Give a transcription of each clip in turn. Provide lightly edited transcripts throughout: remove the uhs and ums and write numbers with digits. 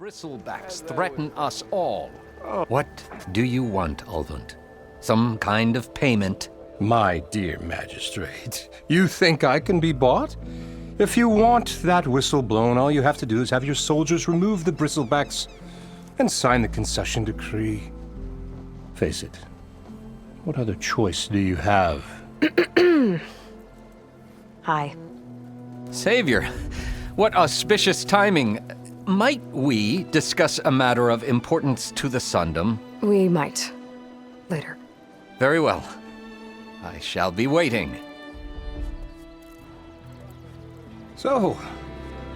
Bristlebacks threaten us all. What do you want, Ulvund? Some kind of payment? My dear magistrate, you think I can be bought? If you want that whistle blown, all you have to do is have your soldiers remove the bristlebacks and sign the concession decree. Face it, what other choice do you have? Hi. Savior, what auspicious timing. Might we discuss a matter of importance to the Sundom? We might. Later. Very well. I shall be waiting. So,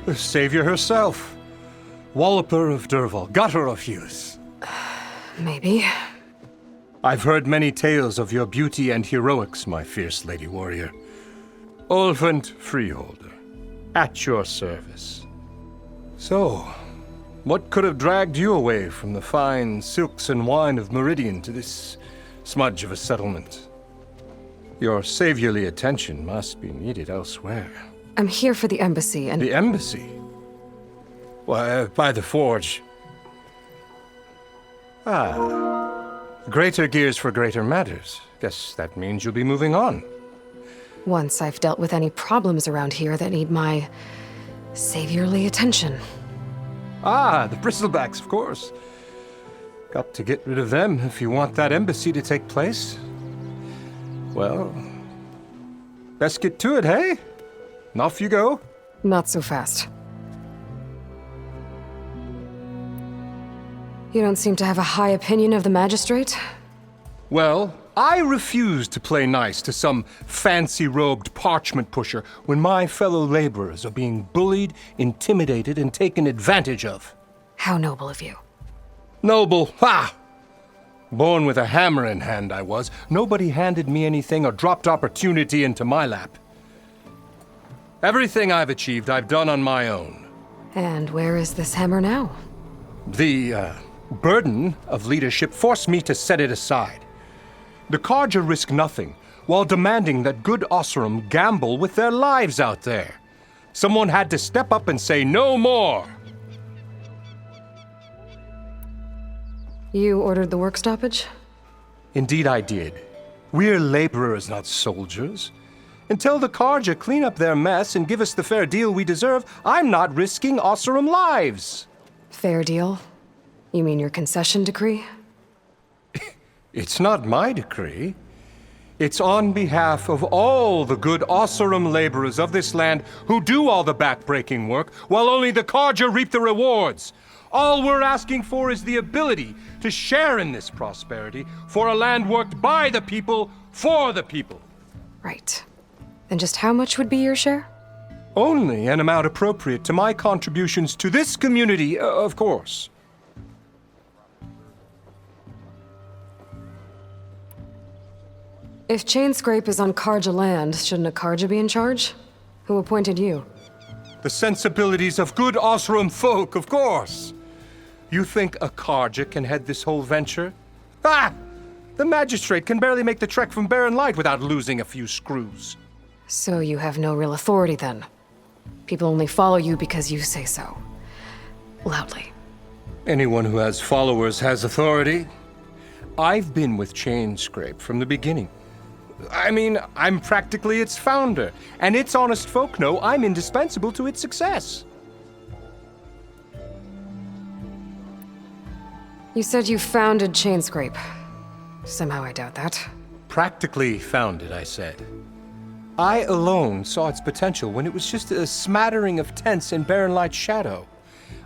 the savior herself, Walloper of Derval, gutter of youth. Maybe. I've heard many tales of your beauty and heroics, my fierce lady warrior. Ulvund Freeholder, at your service. So, what could have dragged you away from the fine silks and wine of Meridian to this smudge of a settlement? Your saviorly attention must be needed elsewhere. I'm here for the embassy and— The embassy? Why, by the forge. Greater gears for greater matters. Guess that means you'll be moving on. once I've dealt with any problems around here that need my saviorly attention. Ah, the bristlebacks, of course. Got to get rid of them if you want that embassy to take place. Well, best get to it, hey? And off you go. Not so fast. You don't seem to have a high opinion of the magistrate? Well, I refuse to play nice to some fancy-robed parchment pusher when my fellow laborers are being bullied, intimidated, and taken advantage of. How noble of you. Noble, ha! Born with a hammer in hand, I was. Nobody handed me anything or dropped opportunity into my lap. Everything I've achieved, I've done on my own. And where is this hammer now? The burden of leadership forced me to set it aside. The Carja risk nothing, while demanding that good Oseram gamble with their lives out there. Someone had to step up and say no more. You ordered the work stoppage? Indeed I did. We're laborers, not soldiers. Until the Carja clean up their mess and give us the fair deal we deserve, I'm not risking Oseram lives. Fair deal? You mean your concession decree? It's not my decree. It's on behalf of all the good Oseram laborers of this land who do all the backbreaking work, while only the Carja reap the rewards. All we're asking for is the ability to share in this prosperity for a land worked by the people, for the people. Right. Then just how much would be your share? Only an amount appropriate to my contributions to this community, of course. If Chainscrape is on Carja land, shouldn't a Carja be in charge? Who appointed you? The sensibilities of good Oseram folk, of course. You think a Carja can head this whole venture? Ah! The magistrate can barely make the trek from Barren Light without losing a few screws. So you have no real authority then? People only follow you because you say so. Loudly. Anyone who has followers has authority. I've been with Chainscrape from the beginning. I mean, I'm practically its founder, and its honest folk know I'm indispensable to its success. You said you founded Chainscrape. Somehow I doubt that. Practically founded, I said. I alone saw its potential when it was just a smattering of tents in Barren Light's shadow.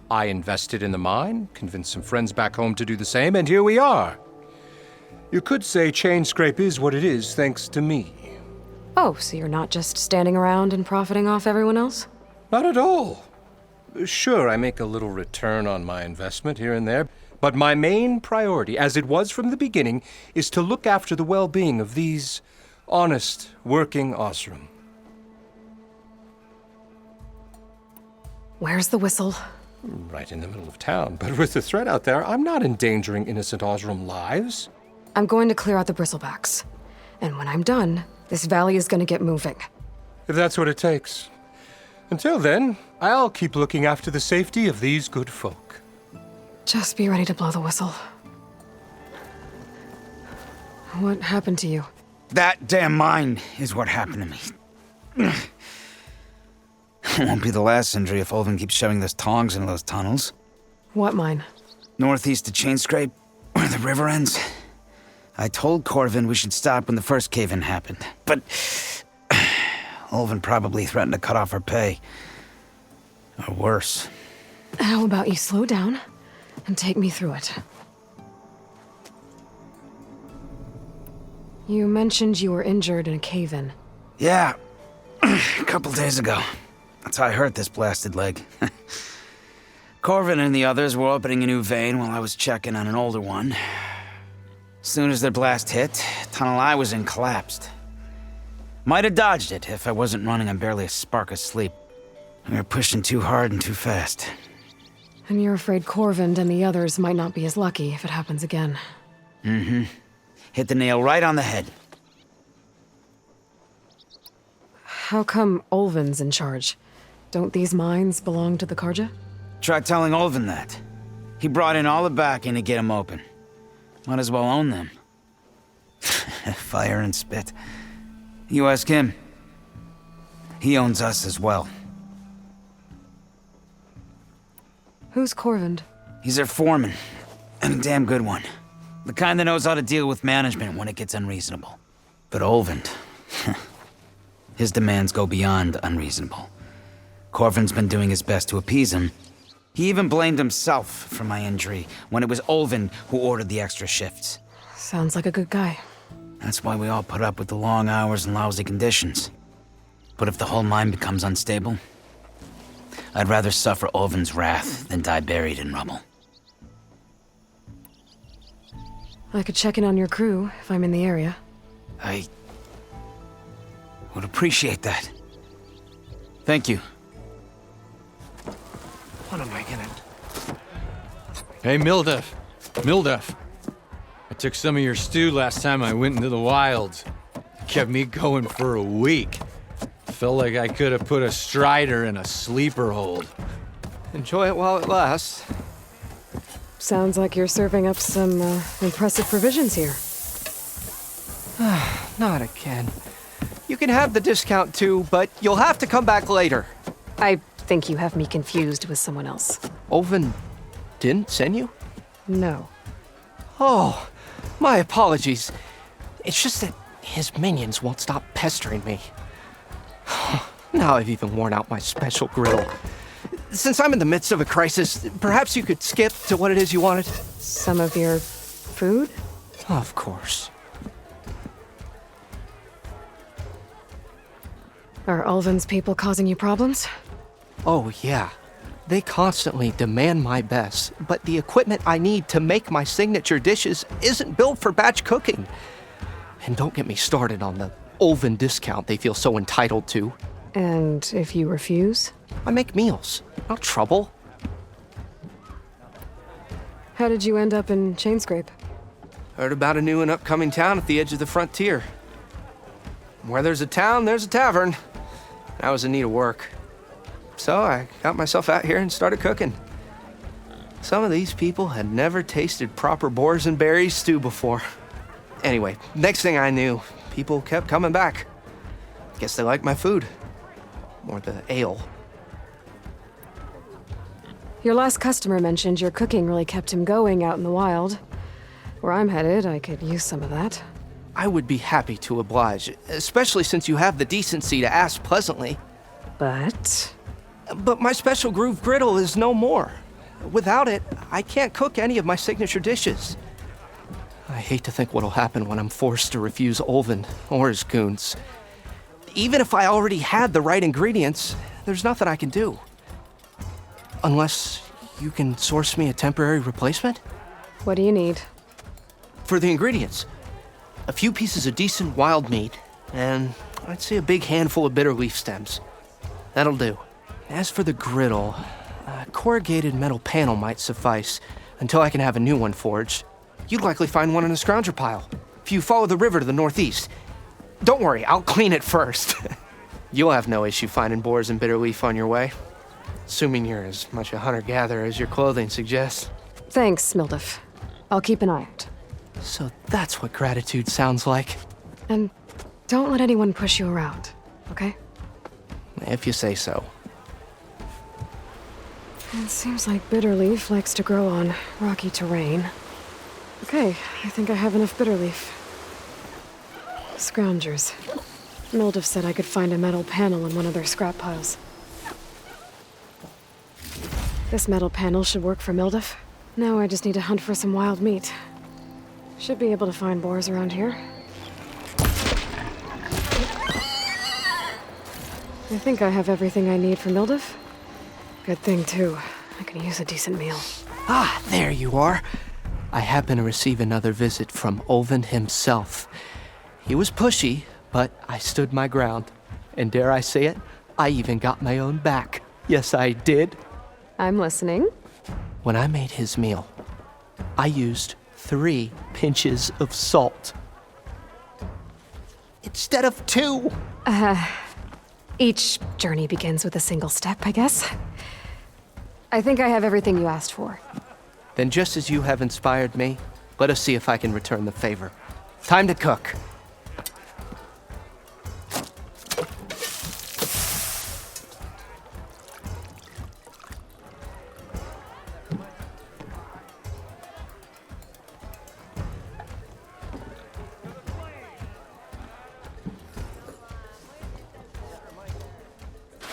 I invested in the mine, convinced some friends back home to do the same, and here we are. You could say Chainscrape is what it is thanks to me. Oh, so you're not just standing around and profiting off everyone else? Not at all. Sure, I make a little return on my investment here and there, but my main priority, as it was from the beginning, is to look after the well-being of these honest, working Oseram. Where's the whistle? Right in the middle of town, but with the threat out there, I'm not endangering innocent Oseram lives. I'm going to clear out the bristlebacks. And when I'm done, this valley is going to get moving. If that's what it takes. Until then, I'll keep looking after the safety of these good folk. Just be ready to blow the whistle. What happened to you? That damn mine is what happened to me. It won't be the last injury if Ulvin keeps shoving those tongs into those tunnels. What mine? Northeast of Chainscrape, where the river ends. I told Corvin we should stop when the first cave-in happened, but Ulvin probably threatened to cut off our pay. Or worse. How about you slow down and take me through it? You mentioned you were injured in a cave-in. Yeah, a couple days ago. That's how I hurt this blasted leg. Corvin and the others were opening a new vein while I was checking on an older one. As soon as their blast hit, tunnel I was in collapsed. Might have dodged it if I wasn't running on barely a spark of sleep. We were pushing too hard and too fast. And you're afraid Corvind and the others might not be as lucky if it happens again. Mm-hmm. Hit the nail right on the head. How come Ulvin's in charge? Don't these mines belong to the Karja? Try telling Ulvin that. He brought in all the backing to get them open. Might as well own them. Fire and spit. You ask him. He owns us as well. Who's Corvind? He's their foreman. And a damn good one. The kind that knows how to deal with management when it gets unreasonable. But Ulvin... his demands go beyond unreasonable. Corvin's been doing his best to appease him. He even blamed himself for my injury when it was Ulvin who ordered the extra shifts. Sounds like a good guy. That's why we all put up with the long hours and lousy conditions. But if the whole mine becomes unstable, I'd rather suffer Ulvin's wrath than die buried in rubble. I could check in on your crew if I'm in the area. I would appreciate that. Thank you. What am I gonna... Hey, Mildef. Mildef. I took some of your stew last time I went into the wilds. Kept me going for a week. Felt like I could have put a strider in a sleeper hold. Enjoy it while it lasts. Sounds like you're serving up some impressive provisions here. Not again. You can have the discount too, but you'll have to come back later. I think you have me confused with someone else. Ulvin didn't send you? No. Oh, my apologies. It's just that his minions won't stop pestering me. Now I've even worn out my special griddle. Since I'm in the midst of a crisis, perhaps you could skip to what it is you wanted? Some of your food? Of course. Are Ulvin's people causing you problems? Oh, yeah. They constantly demand my best, but the equipment I need to make my signature dishes isn't built for batch cooking. And don't get me started on the Ulvin discount they feel so entitled to. And if you refuse? I make meals, not trouble. How did you end up in Chainscrape? Heard about a new and upcoming town at the edge of the frontier. Where there's a town, there's a tavern. I was in need of work. So I got myself out here and started cooking. Some of these people had never tasted proper boars and berries stew before. Anyway, next thing I knew, people kept coming back. Guess they liked my food. Or the ale. Your last customer mentioned your cooking really kept him going out in the wild. Where I'm headed, I could use some of that. I would be happy to oblige, especially since you have the decency to ask pleasantly. But my special groove griddle is no more. Without it, I can't cook any of my signature dishes. I hate to think what'll happen when I'm forced to refuse Ulvin or his goons. Even if I already had the right ingredients, there's nothing I can do. Unless you can source me a temporary replacement? what do you need? For the ingredients, a few pieces of decent wild meat, and I'd say a big handful of bitter leaf stems. That'll do. As for the griddle, a corrugated metal panel might suffice until I can have a new one forged. You'd likely find one in a scrounger pile, if you follow the river to the northeast. Don't worry, I'll clean it first. You'll have no issue finding boars and bitter leaf on your way. Assuming you're as much a hunter-gatherer as your clothing suggests. Thanks, Mildef. I'll keep an eye out. So that's what gratitude sounds like. And don't let anyone push you around, okay? If you say so. It seems like Bitterleaf likes to grow on rocky terrain. Okay, I think I have enough Bitterleaf. Scroungers. Mildef said I could find a metal panel in one of their scrap piles. This metal panel should work for Mildef. Now I just need to hunt for some wild meat. Should be able to find boars around here. I think I have everything I need for Mildef. Good thing, too. I could use a decent meal. Ah, there you are. I happen to receive another visit from Olvin himself. He was pushy, but I stood my ground. And dare I say it, I even got my own back. Yes, I did. I'm listening. When I made his meal, I used 3 pinches of salt. Instead of 2. Each journey begins with a single step, I guess. I think I have everything you asked for. Then just as you have inspired me, let us see if I can return the favor. Time to cook.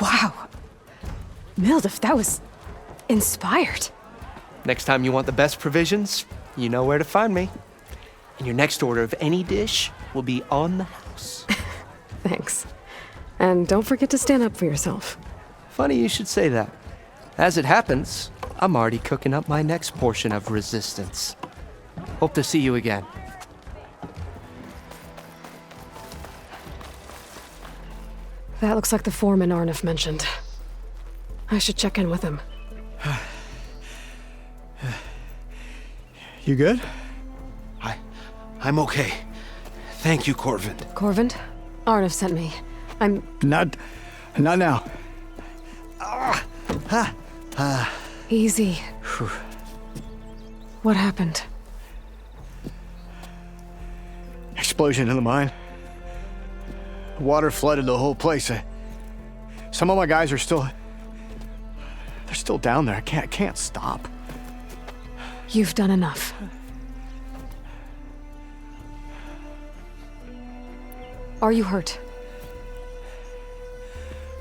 Wow. Mildef, that was inspired. Next time you want the best provisions, you know where to find me. And your next order of any dish will be on the house. Thanks. And don't forget to stand up for yourself. Funny you should say that. As it happens, I'm already cooking up my next portion of resistance. Hope to see you again. That looks like the foreman Arnif mentioned. I should check in with him. You good? I'm okay. Thank you, Corvin. Corvind? Arnif sent me. Not now. Easy. What happened? Explosion in the mine. Water flooded the whole place. Some of my guys are still... They're still down there. I can't stop. You've done enough. Are you hurt?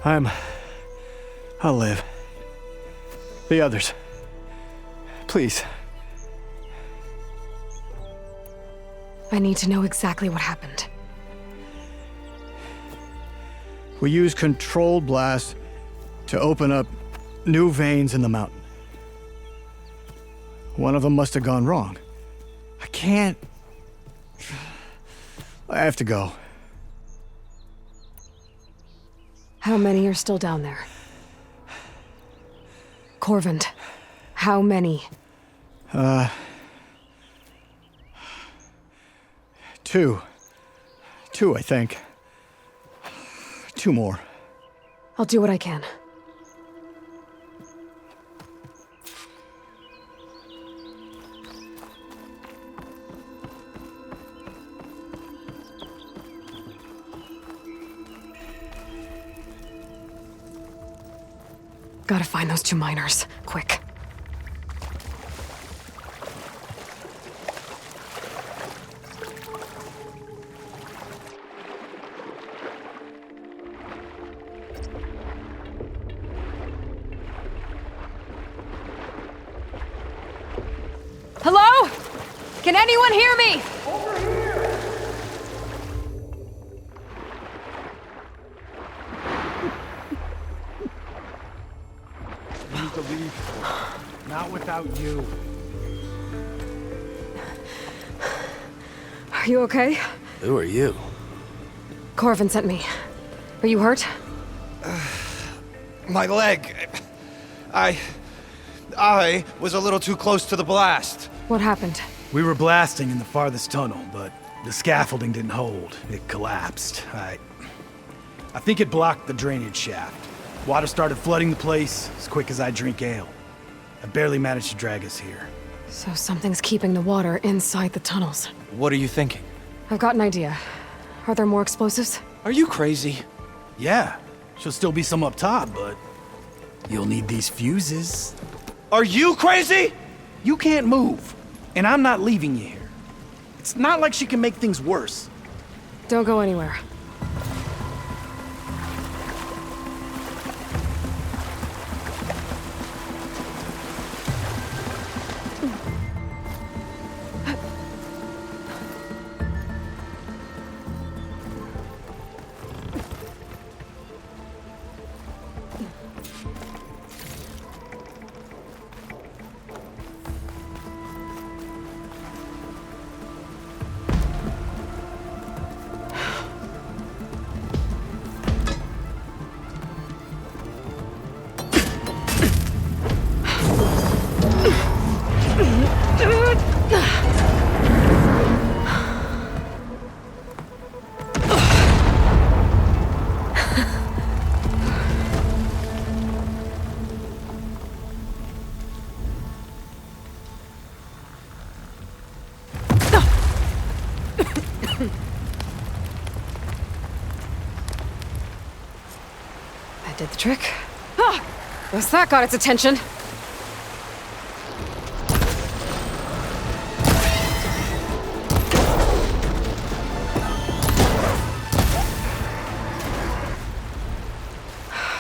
I'll live. The others. Please. I need to know exactly what happened. We used controlled blast to open up new veins in the mountain. One of them must have gone wrong. I have to go. How many are still down there? Corvind, how many? 2. 2, I think. 2 more. I'll do what I can. Gotta find those 2 miners, quick. Hello? Can anyone hear me? Not without you. Are you okay? Who are you? Corvin sent me. Are you hurt? My leg. I was a little too close to the blast. What happened? We were blasting in the farthest tunnel, but the scaffolding didn't hold. It collapsed. I think it blocked the drainage shaft. Water started flooding the place as quick as I drink ale. I barely managed to drag us here. So something's keeping the water inside the tunnels. What are you thinking? I've got an idea. Are there more explosives? Are you crazy? Yeah, she'll still be some up top, but you'll need these fuses. Are you crazy? You can't move, and I'm not leaving you here. It's not like she can make things worse. Don't go anywhere. That did the trick. Ah! Guess that got its attention.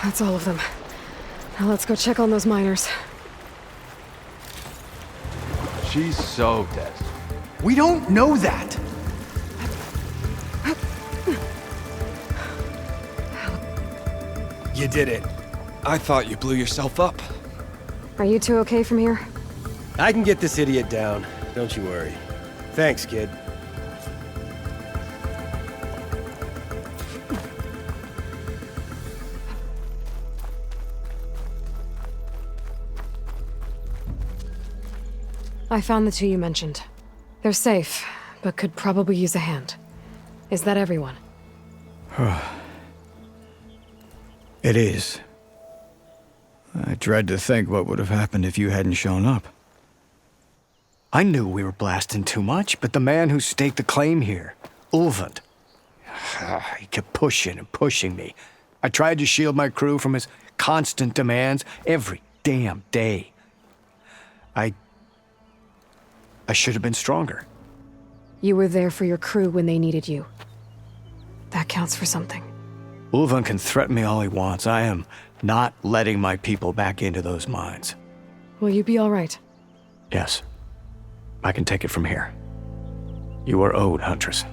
That's all of them. Now let's go check on those miners. She's so dead. We don't know that. You did it. I thought you blew yourself up. Are you two okay from here? I can get this idiot down. Don't you worry. Thanks, kid. I found the two you mentioned. They're safe, but could probably use a hand. Is that everyone? It is. I dread to think what would have happened if you hadn't shown up. I knew we were blasting too much, but the man who staked the claim here, Ulvund, he kept pushing and pushing me. I tried to shield my crew from his constant demands every damn day. I should have been stronger. You were there for your crew when they needed you. That counts for something. Ulvund can threaten me all he wants. I am not letting my people back into those mines. Will you be all right? Yes. I can take it from here. You are owed, Huntress.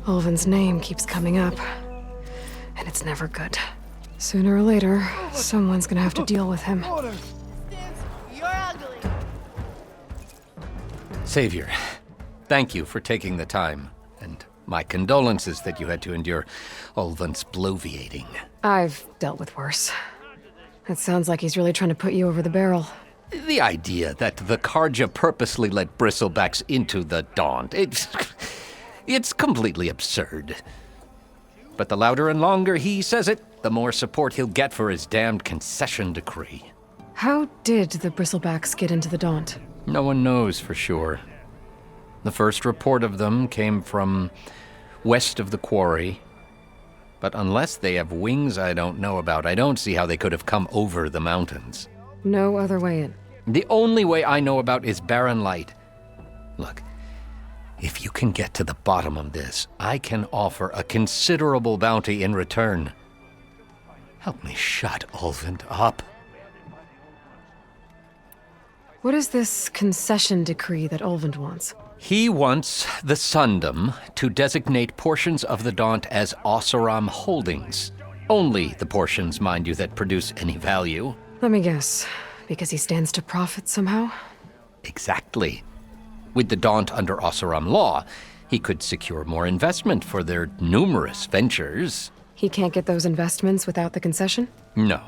Ulvund's name keeps coming up, and it's never good. Sooner or later, someone's gonna have to deal with him. Savior, thank you for taking the time, and my condolences that you had to endure Ulvund's bloviating. I've dealt with worse. It sounds like he's really trying to put you over the barrel. The idea that the Carja purposely let bristlebacks into the Daunt, it's completely absurd. But the louder and longer he says it, the more support he'll get for his damned concession decree. How did the Bristlebacks get into the Daunt? No one knows for sure. The first report of them came from west of the quarry. But unless they have wings I don't know about, I don't see how they could have come over the mountains. No other way in. The only way I know about is Barren Light. Look, if you can get to the bottom of this, I can offer a considerable bounty in return. Help me shut Ulvund up. What is this concession decree that Ulvund wants? He wants the Sundom to designate portions of the Daunt as Oseram holdings. Only the portions, mind you, that produce any value. Let me guess. Because he stands to profit somehow? Exactly. With the Daunt under Oseram law, he could secure more investment for their numerous ventures. He can't get those investments without the concession? No.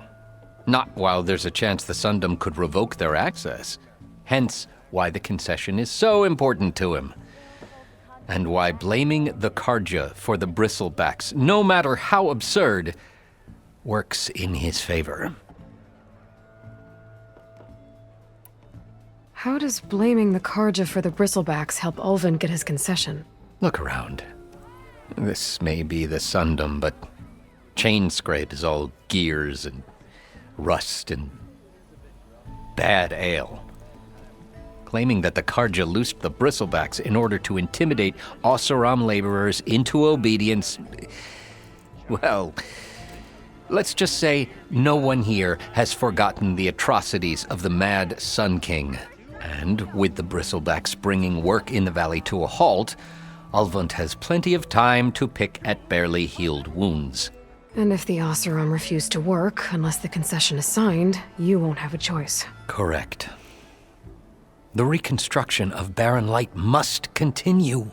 Not while there's a chance the Sundom could revoke their access. Hence, why the concession is so important to him. And why blaming the Carja for the Bristlebacks, no matter how absurd, works in his favor. How does blaming the Karja for the bristlebacks help Ulvund get his concession? Look around. This may be the Sundom, but Chainscrape is all gears and rust and bad ale. Claiming that the Karja loosed the bristlebacks in order to intimidate Oseram laborers into obedience. Well, let's just say no one here has forgotten the atrocities of the Mad Sun King. And with the bristlebacks bringing work in the valley to a halt, Ulvund has plenty of time to pick at barely healed wounds. And if the Oseram refuse to work, unless the concession is signed, you won't have a choice. Correct. The reconstruction of Barren Light must continue.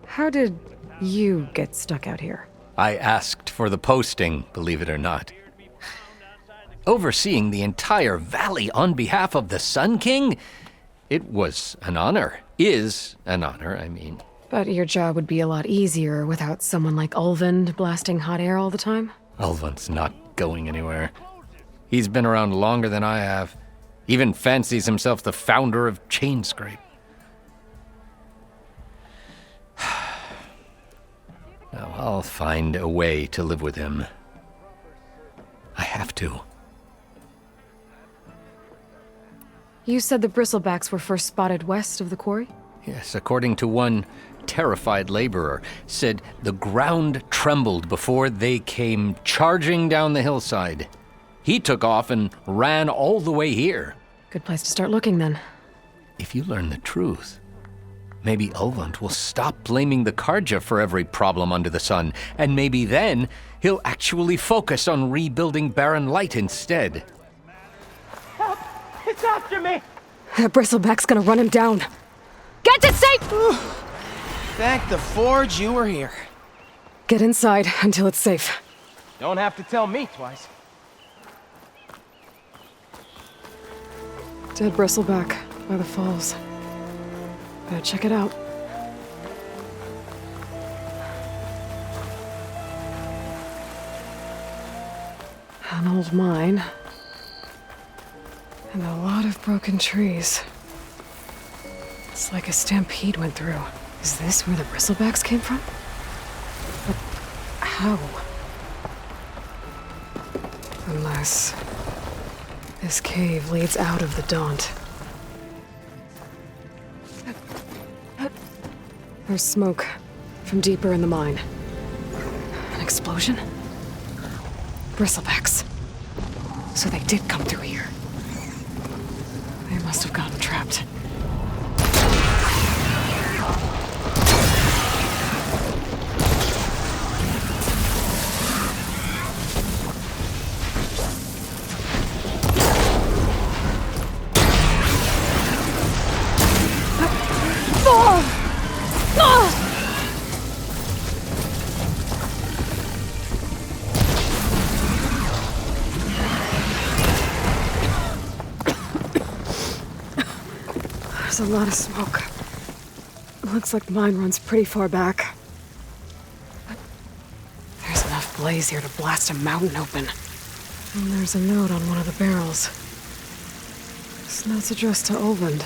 How did you get stuck out here? I asked for the posting, believe it or not. Overseeing the entire valley on behalf of the Sun King? It was an honor. Is an honor, I mean. But your job would be a lot easier without someone like Ulvund blasting hot air all the time? Ulvund's not going anywhere. He's been around longer than I have. Even fancies himself the founder of Chainscrape. Now, I'll find a way to live with him. I have to. You said the bristlebacks were first spotted west of the quarry? Yes, according to one terrified laborer, said the ground trembled before they came charging down the hillside. He took off and ran all the way here. Good place to start looking, then. If you learn the truth, maybe Ulvund will stop blaming the Karja for every problem under the sun, and maybe then he'll actually focus on rebuilding Barren Light instead. Help! It's after me! That bristleback's gonna run him down. Get to safe! Thank the Forge you were here. Get inside until it's safe. Don't have to tell me twice. Dead bristleback by the falls. Better check it out. An old mine. And a lot of broken trees. It's like a stampede went through. Is this where the bristlebacks came from? But how? Unless this cave leads out of the Daunt. There's smoke from deeper in the mine. An explosion? Bristlebacks. So they did come through here. They must have gotten trapped. There's a lot of smoke. Looks like the mine runs pretty far back. But there's enough blaze here to blast a mountain open. And there's a note on one of the barrels. This note's addressed to Ulvund.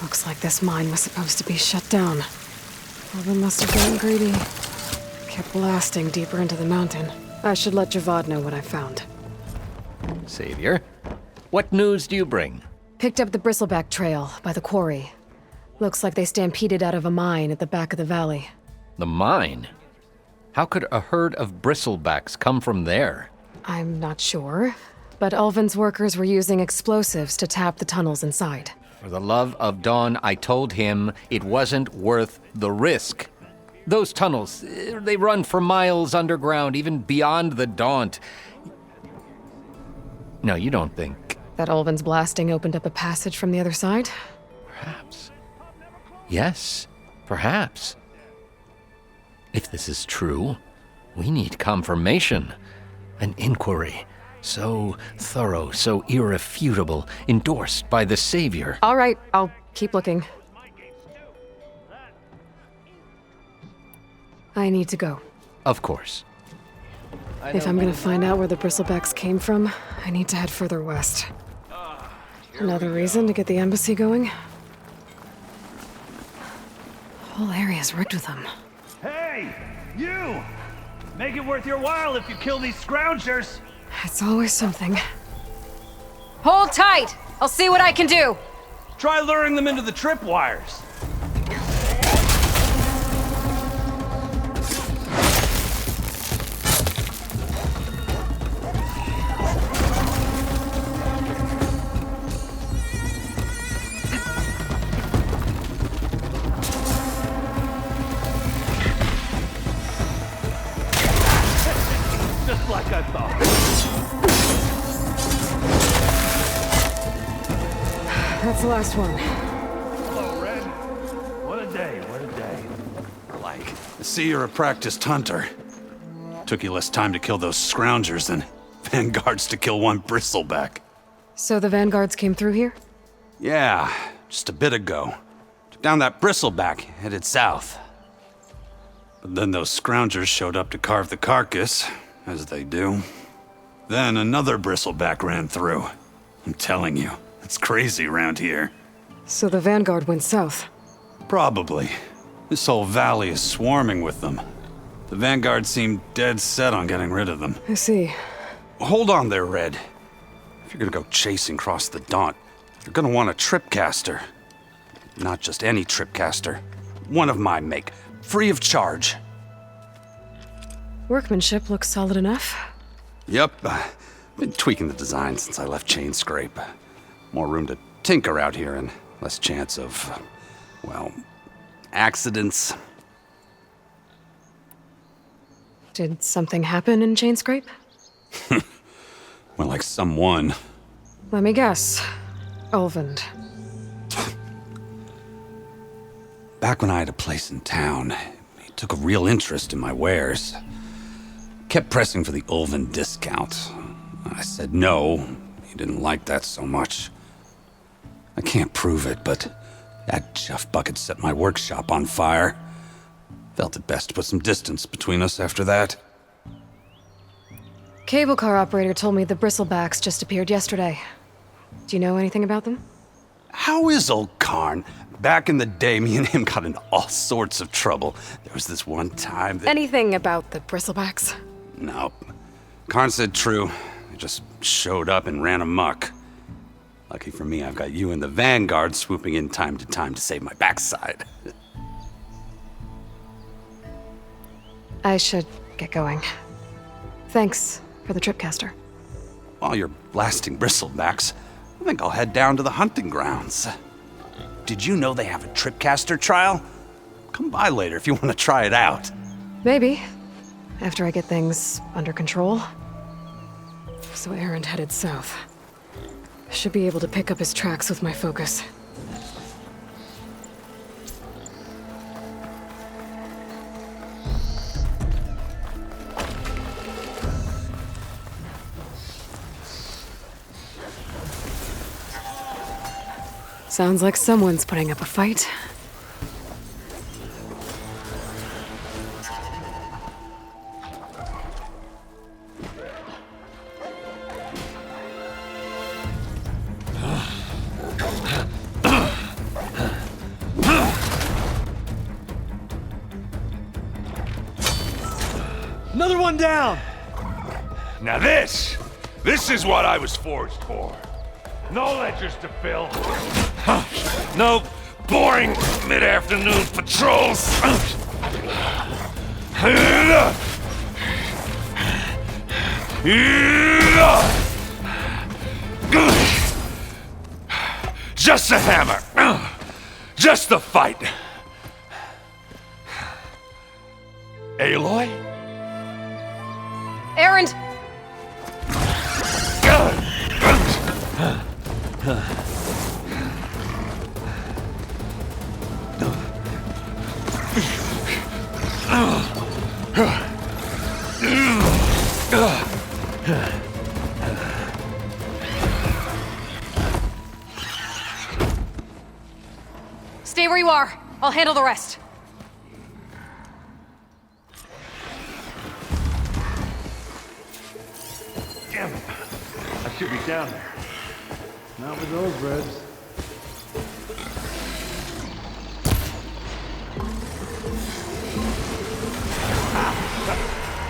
Looks like this mine was supposed to be shut down. Ulvund must have gotten greedy. Kept blasting deeper into the mountain. I should let Javad know what I found. Savior, what news do you bring? Picked up the bristleback trail by the quarry. Looks like they stampeded out of a mine at the back of the valley. The mine? How could a herd of bristlebacks come from there? I'm not sure, but Ulvund's workers were using explosives to tap the tunnels inside. For the love of Dawn, I told him it wasn't worth the risk. Those tunnels, they run for miles underground, even beyond the Daunt. No, you don't think... That Ulvund's blasting opened up a passage from the other side? Perhaps. Yes, perhaps. If this is true, we need confirmation. An inquiry. So thorough, so irrefutable, endorsed by the Savior. All right, I'll keep looking. I need to go. Of course. If I'm gonna find out where the bristlebacks came from, I need to head further west. Another reason to get the embassy going? The whole area's rigged with them. Hey! You! Make it worth your while if you kill these scroungers! It's always something. Hold tight! I'll see what I can do! Try luring them into the tripwires. Just like I thought. That's the last one. Hello, Red. What a day, what a day. Like, I see you're a practiced hunter. Took you less time to kill those scroungers than vanguards to kill one bristleback. So the vanguards came through here? Yeah, just a bit ago. Took down that bristleback, headed south. But then those scroungers showed up to carve the carcass, as they do. Then another bristleback ran through. I'm telling you, it's crazy around here. So the vanguard went south? Probably. This whole valley is swarming with them. The vanguard seemed dead set on getting rid of them. I see. Hold on there, Red. If you're gonna go chasing across the Daunt, you're gonna want a tripcaster. Not just any tripcaster. One of my make, free of charge. Workmanship looks solid enough. Yep, been tweaking the design since I left Chain Scrape. More room to tinker out here and less chance of, well, accidents. Did something happen in Chainscrape? Well, like someone. Let me guess. Ulvund. Back when I had a place in town, he took a real interest in my wares. Kept pressing for the Ulvund discount. I said no. He didn't like that so much. I can't prove it, but that Jeff Bucket set my workshop on fire. Felt it best to put some distance between us after that. Cable car operator told me the bristlebacks just appeared yesterday. Do you know anything about them? How is old Karn? Back in the day, me and him got into all sorts of trouble. There was this one time that... Anything about the bristlebacks? Nope. Karn said true. They just showed up and ran amok. Lucky for me, I've got you and the Vanguard swooping in time to save my backside. I should get going. Thanks for the tripcaster. While you're blasting bristlebacks, I think I'll head down to the hunting grounds. Did you know they have a tripcaster trial? Come by later if you want to try it out. Maybe. After I get things under control. So Erend headed south. Should be able to pick up his tracks with my focus. Sounds like someone's putting up a fight. Another one down! Now this is what I was forged for. No ledgers to fill. No boring mid-afternoon patrols. Just the hammer. Just the fight. Aloy? Erend! Stay where you are. I'll handle the rest. should be down there. Not with those ribs.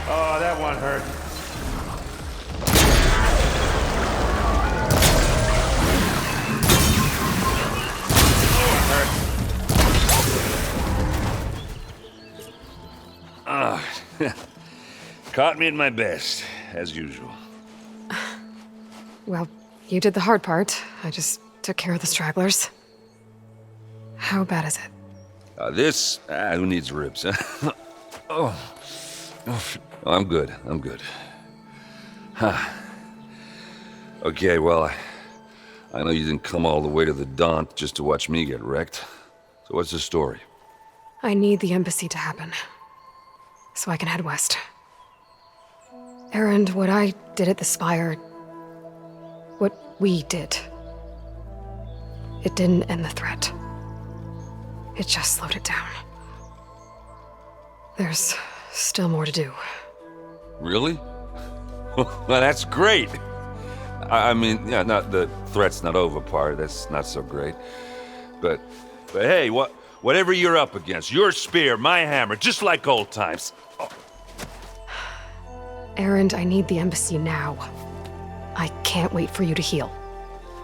Oh, that one hurt. Caught me at my best, as usual. Well, you did the hard part. I just took care of the stragglers. How bad is it? Who needs ribs, huh? Oh, I'm good. I'm good. Huh. Okay, well, I know you didn't come all the way to the Daunt just to watch me get wrecked. So what's the story? I need the embassy to happen, so I can head west. Erend, what I did at the Spire, what we did, it didn't end the threat. It just slowed it down. There's still more to do. Really? Well, that's great. I mean, yeah, not the threat's not over part. That's not so great. But hey, whatever you're up against, your spear, my hammer, just like old times. Oh. Erend, I need the embassy now. I can't wait for you to heal.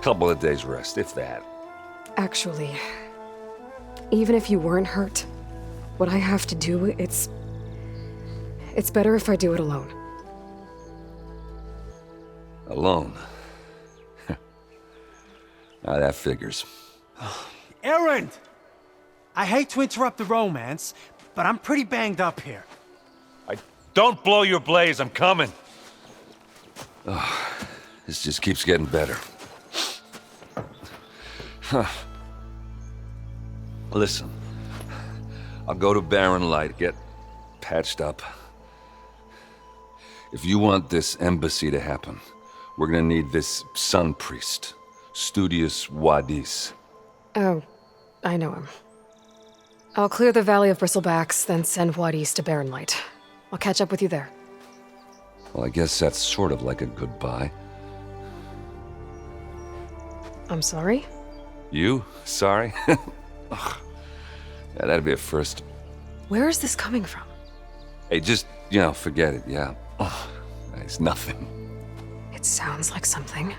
Couple of days rest, if that. Actually, even if you weren't hurt, what I have to do, it's better if I do it alone. Alone? Now that figures. Erend! I hate to interrupt the romance, but I'm pretty banged up here. Don't blow your blaze, I'm coming. Oh, this just keeps getting better. Huh. Listen, I'll go to Barren Light, get patched up. If you want this embassy to happen, we're gonna need this sun priest, Studius Wadis. Oh, I know him. I'll clear the Valley of Bristlebacks, then send Wadis to Barren Light. I'll catch up with you there. Well, I guess that's sort of like a goodbye. I'm sorry? You? Sorry? Ugh. Yeah, that'd be a first. Where is this coming from? Hey, just, forget it, yeah. Ugh. It's nothing. It sounds like something.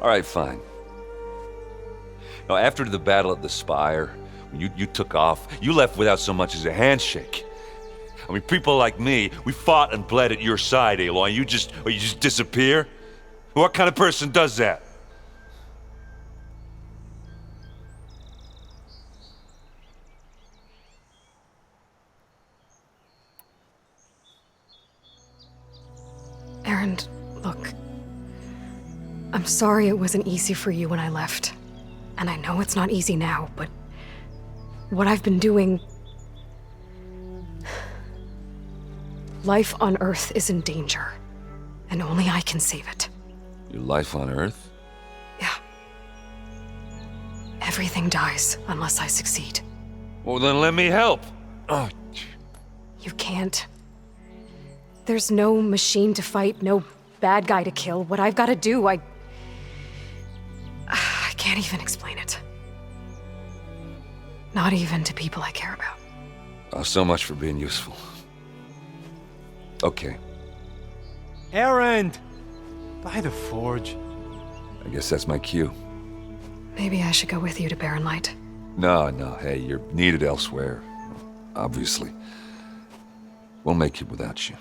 All right, fine. Now, after the battle at the Spire, when you took off, you left without so much as a handshake. I mean, people like me, we fought and bled at your side, Aloy. You just disappear? What kind of person does that? Erend, look. I'm sorry it wasn't easy for you when I left. And I know it's not easy now, but what I've been doing... Life on Earth is in danger, and only I can save it. Your life on Earth? Yeah. Everything dies unless I succeed. Well, then let me help. Oh. You can't. There's no machine to fight, no bad guy to kill. What I've got to do, I can't even explain it. Not even to people I care about. Oh, so much for being useful. Okay. Erend! By the Forge. I guess that's my cue. Maybe I should go with you to Barren Light. No, hey, you're needed elsewhere. Obviously. We'll make it without you.